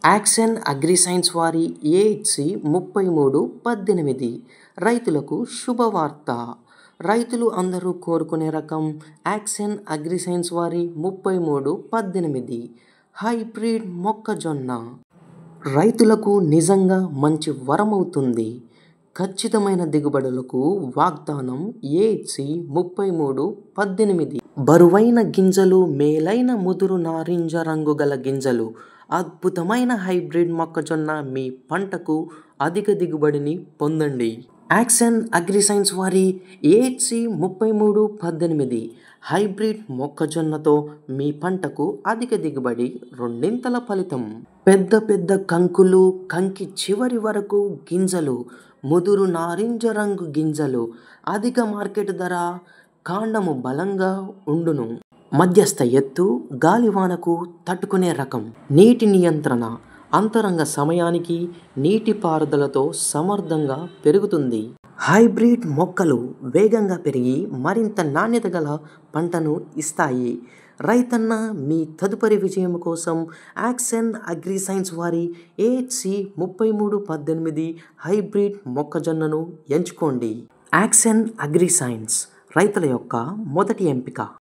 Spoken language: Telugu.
యాక్సెన్ అగ్రిసైన్స్ వారి ఏహెచ్సి 3318 రైతులకు శుభవార్త. రైతులు అందరూ కోరుకునే రకం యాక్సెన్ అగ్రిసైన్స్ వారి 3318 హైబ్రిడ్ మొక్కజొన్న రైతులకు నిజంగా మంచి వరమవుతుంది. ఖచ్చితమైన దిగుబడులకు వాగ్దానం ఏహెచ్సి 3318. బరువైన గింజలు, మేలైన ముదురు నారింజ రంగు గల గింజలు, అద్భుతమైన హైబ్రిడ్ మొక్కజొన్న మీ పంటకు అధిక దిగుబడిని పొందండి. యాక్సెన్ అగ్రిసైన్స్ వారి ఏహెచ్సి 3318 హైబ్రిడ్ మొక్కజొన్నతో మీ పంటకు అధిక దిగుబడి, రెండింతల ఫలితం. పెద్ద పెద్ద కంకులు, కంకి చివరి వరకు గింజలు, ముదురు నారింజ రంగు గింజలు, అధిక మార్కెట్ ధర, కాండము బలంగా ఉండును. మధ్యస్థ ఎత్తు, గాలివానకు తట్టుకునే రకం. నీటి నియంత్రణ, అంతరంగ సమయానికి నీటిపారుదలతో సమర్థంగా పెరుగుతుంది. హైబ్రిడ్ మొక్కలు వేగంగా పెరిగి మరింత నాణ్యత గల పంటను ఇస్తాయి. రైతన్న మీ తదుపరి విజయం కోసం యాక్సెన్ అగ్రిసైన్స్ వారి ఏహెచ్సి 3318 హైబ్రిడ్ మొక్కజొన్నను ఎంచుకోండి. యాక్సెన్ అగ్రిసైన్స్ రైతుల యొక్క మొదటి ఎంపిక.